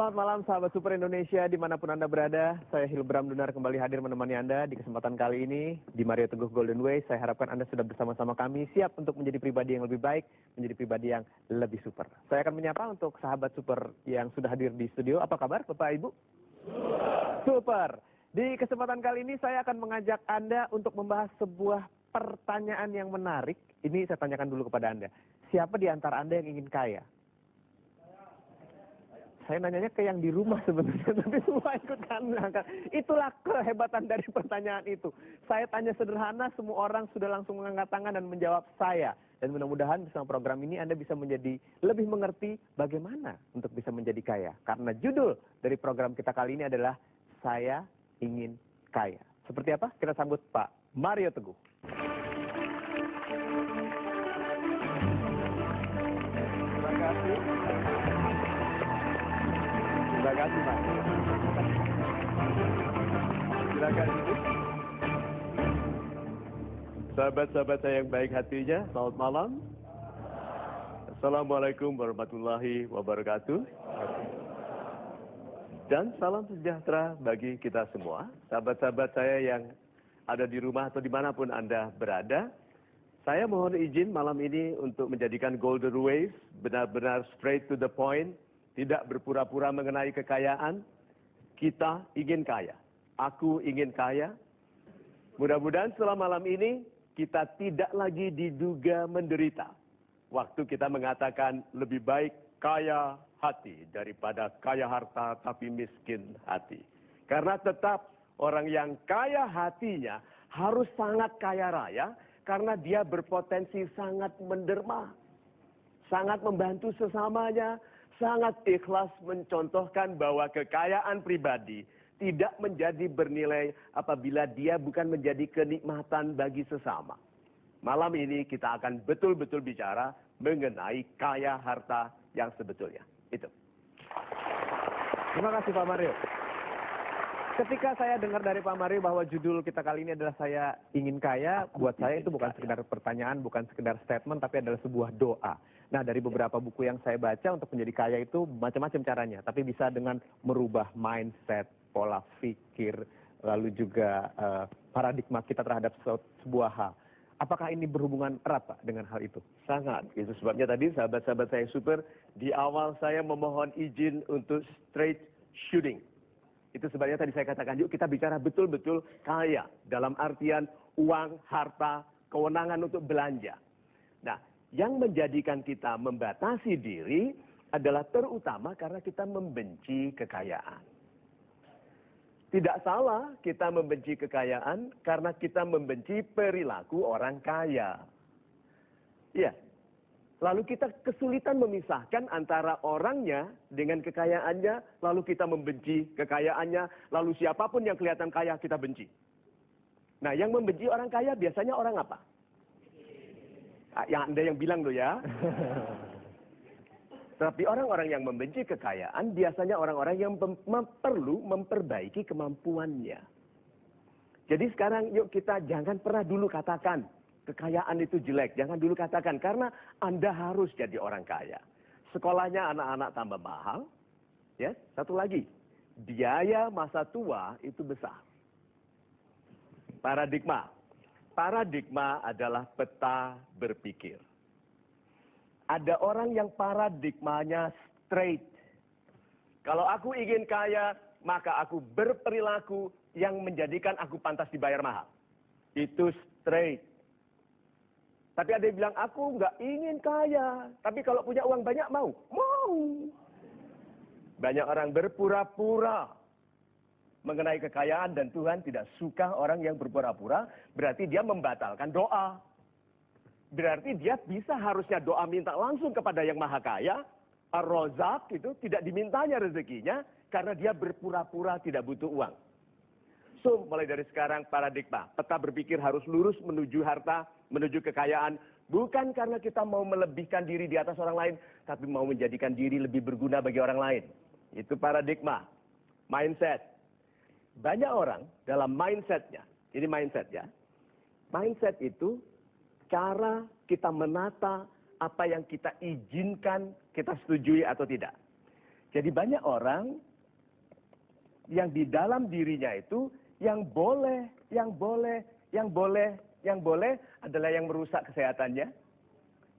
Selamat malam sahabat Super Indonesia dimanapun Anda berada. Saya Hilbram Dunar kembali hadir menemani Anda di kesempatan kali ini di Mario Teguh Golden Way. Saya harapkan Anda sudah bersama-sama kami siap untuk menjadi pribadi yang lebih baik, menjadi pribadi yang lebih super. Saya akan menyapa untuk sahabat Super yang sudah hadir di studio. Apa kabar Bapak Ibu? Super. Di kesempatan kali ini saya akan mengajak Anda untuk membahas sebuah pertanyaan yang menarik. Ini saya tanyakan dulu kepada Anda. Siapa di antara Anda yang ingin kaya? Saya nanyanya ke yang di rumah sebenarnya, tapi semua ikut kami angkat. Itulah kehebatan dari pertanyaan itu. Saya tanya sederhana, semua orang sudah langsung mengangkat tangan dan menjawab saya. Dan mudah-mudahan bersama program ini Anda bisa menjadi lebih mengerti bagaimana untuk bisa menjadi kaya. Karena judul dari program kita kali ini adalah Saya Ingin Kaya. Seperti apa? Kita sambut Pak Mario Teguh. Terima kasih. Terima kasih, Pak. Silakan duduk. Sahabat-sahabat saya yang baik hatinya, selamat malam. Assalamualaikum warahmatullahi wabarakatuh. Dan salam sejahtera bagi kita semua. Sahabat-sahabat saya yang ada di rumah atau dimanapun Anda berada. Saya mohon izin malam ini untuk menjadikan Golden Ways benar-benar straight to the point. Tidak berpura-pura mengenai kekayaan. Kita ingin kaya. Aku ingin kaya. Mudah-mudahan setelah malam ini kita tidak lagi diduga menderita. Waktu kita mengatakan lebih baik kaya hati daripada kaya harta tapi miskin hati. Karena tetap orang yang kaya hatinya harus sangat kaya raya karena dia berpotensi sangat menderma. Sangat membantu sesamanya. Sangat ikhlas mencontohkan bahwa kekayaan pribadi tidak menjadi bernilai apabila dia bukan menjadi kenikmatan bagi sesama. Malam ini kita akan betul-betul bicara mengenai kaya harta yang sebetulnya. Itu. Terima kasih Pak Mario. Ketika saya dengar dari Pak Mario bahwa judul kita kali ini adalah Saya Ingin Kaya, buat saya itu bukan sekedar pertanyaan, bukan sekedar statement, tapi adalah sebuah doa. Nah, dari beberapa buku yang saya baca untuk menjadi kaya itu macam-macam caranya, tapi bisa dengan merubah mindset, pola pikir, lalu juga paradigma kita terhadap sebuah hal. Apakah ini berhubungan erat Pak dengan hal itu? Sangat. Itu sebabnya tadi sahabat-sahabat saya super, di awal saya memohon izin untuk straight shooting. Itu sebabnya tadi saya katakan, yuk kita bicara betul-betul kaya. Dalam artian uang, harta, kewenangan untuk belanja. Nah, yang menjadikan kita membatasi diri adalah terutama karena kita membenci kekayaan. Tidak salah kita membenci kekayaan karena kita membenci perilaku orang kaya. Iya. Lalu kita kesulitan memisahkan antara orangnya dengan kekayaannya, lalu kita membenci kekayaannya, lalu siapapun yang kelihatan kaya kita benci. Nah, yang membenci orang kaya biasanya orang apa? Yang Anda yang bilang loh ya. Tapi orang-orang yang membenci kekayaan biasanya orang-orang yang perlu memperbaiki kemampuannya. Jadi sekarang yuk kita jangan pernah dulu katakan kekayaan itu jelek. Jangan dulu katakan karena Anda harus jadi orang kaya. Sekolahnya anak-anak tambah mahal. Ya, satu lagi. Biaya masa tua itu besar. Paradigma. Paradigma adalah peta berpikir. Ada orang yang paradigmanya straight. Kalau aku ingin kaya, maka aku berperilaku yang menjadikan aku pantas dibayar mahal. Itu straight. Tapi ada yang bilang, aku nggak ingin kaya. Tapi kalau punya uang banyak mau? Mau. Banyak orang berpura-pura mengenai kekayaan dan Tuhan tidak suka orang yang berpura-pura. Berarti dia membatalkan doa. Berarti dia bisa harusnya doa minta langsung kepada yang maha kaya. Ar-Razak itu tidak dimintanya rezekinya karena dia berpura-pura tidak butuh uang. So, mulai dari sekarang paradigma. Peta berpikir harus lurus menuju harta, menuju kekayaan. Bukan karena kita mau melebihkan diri di atas orang lain, tapi mau menjadikan diri lebih berguna bagi orang lain. Itu paradigma. Mindset. Banyak orang dalam mindsetnya. Ini mindset ya. Mindset itu cara kita menata apa yang kita izinkan, kita setujui atau tidak. Jadi banyak orang yang di dalam dirinya itu yang boleh adalah yang merusak kesehatannya,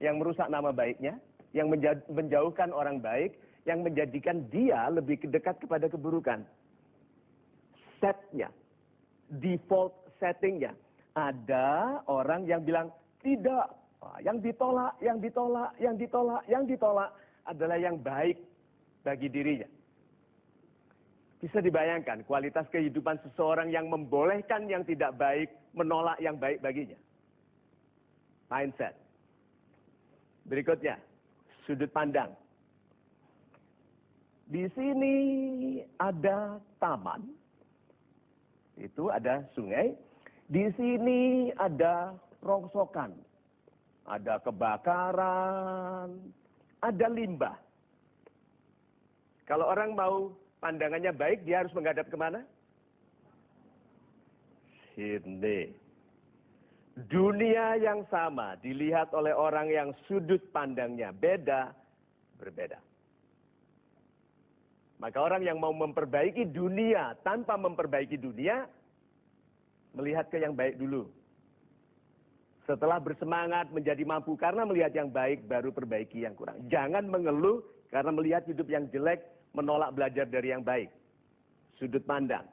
yang merusak nama baiknya, yang menjauhkan orang baik, yang menjadikan dia lebih dekat kepada keburukan. Setnya, default settingnya. Ada orang yang bilang, tidak, yang ditolak adalah yang baik bagi dirinya. Bisa dibayangkan kualitas kehidupan seseorang yang membolehkan yang tidak baik, menolak yang baik baginya. Mindset. Berikutnya, sudut pandang. Di sini ada taman, itu ada sungai. Di sini ada rongsokan, ada kebakaran, ada limbah. Kalau orang mau pandangannya baik, dia harus menghadap kemana? Sini. Dunia yang sama dilihat oleh orang yang sudut pandangnya berbeda. Maka orang yang mau memperbaiki dunia tanpa memperbaiki dunia, melihat ke yang baik dulu. Setelah bersemangat menjadi mampu karena melihat yang baik, baru perbaiki yang kurang. Jangan mengeluh karena melihat hidup yang jelek, menolak belajar dari yang baik. Sudut pandang.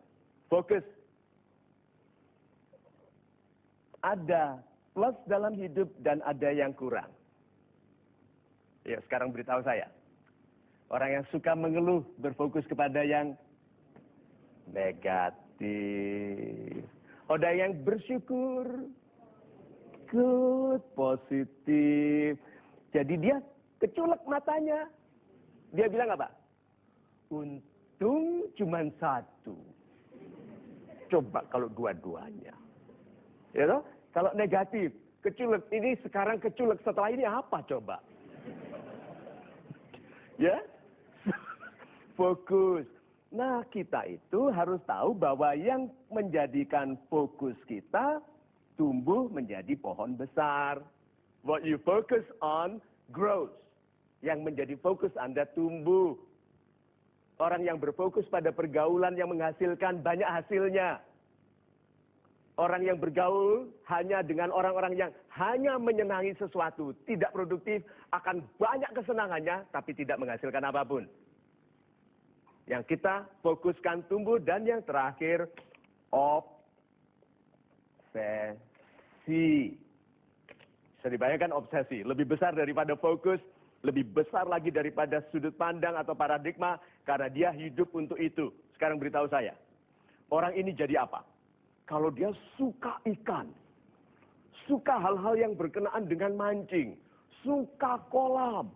Fokus. Ada plus dalam hidup dan ada yang kurang. Ya, sekarang beritahu saya. Orang yang suka mengeluh berfokus kepada yang negatif. Ada yang bersyukur, good, positif. Jadi dia keculek matanya. Dia bilang apa? Untung cuma satu. Coba kalau dua-duanya. Ya toh? Kalau negatif, keculek ini sekarang keculek, setelah ini apa coba? Ya? Fokus. Nah, kita itu harus tahu bahwa yang menjadikan fokus kita tumbuh menjadi pohon besar. What you focus on grows. Yang menjadi fokus Anda tumbuh. Orang yang berfokus pada pergaulan yang menghasilkan banyak hasilnya. Orang yang bergaul hanya dengan orang-orang yang hanya menyenangi sesuatu, tidak produktif, akan banyak kesenangannya, tapi tidak menghasilkan apapun. Yang kita fokuskan tumbuh, dan yang terakhir, obsesi. Bisa dibayangkan obsesi, lebih besar daripada fokus, lebih besar lagi daripada sudut pandang atau paradigma, karena dia hidup untuk itu. Sekarang beritahu saya, orang ini jadi apa? Kalau dia suka ikan, suka hal-hal yang berkenaan dengan mancing, suka kolam,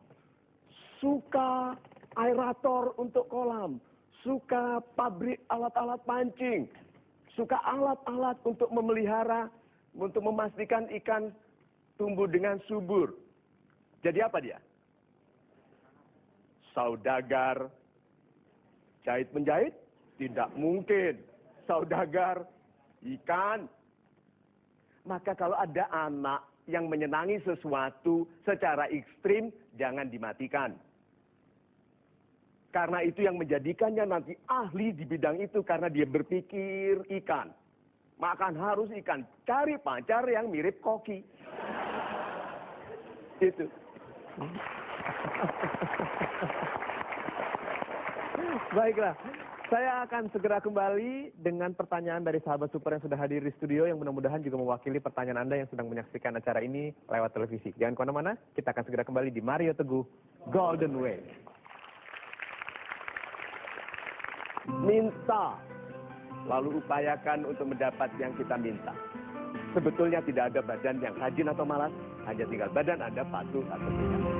suka aerator untuk kolam, suka pabrik alat-alat pancing, suka alat-alat untuk memelihara, untuk memastikan ikan tumbuh dengan subur. Jadi apa dia? Saudagar. Jahit-menjahit? Tidak mungkin. Saudagar ikan. Maka kalau ada anak yang menyenangi sesuatu secara ekstrim, jangan dimatikan. Karena itu yang menjadikannya nanti ahli di bidang itu, karena dia berpikir ikan. Makan harus ikan. Cari pacar yang mirip koki. Itu. Baiklah, saya akan segera kembali dengan pertanyaan dari sahabat super yang sudah hadir di studio, yang mudah-mudahan juga mewakili pertanyaan Anda yang sedang menyaksikan acara ini lewat televisi. Jangan kemana-mana, kita akan segera kembali di Mario Teguh Golden Way. Minta, lalu upayakan untuk mendapat yang kita minta. Sebetulnya tidak ada badan yang rajin atau malas, hanya tinggal badan Anda patuh atau tidak.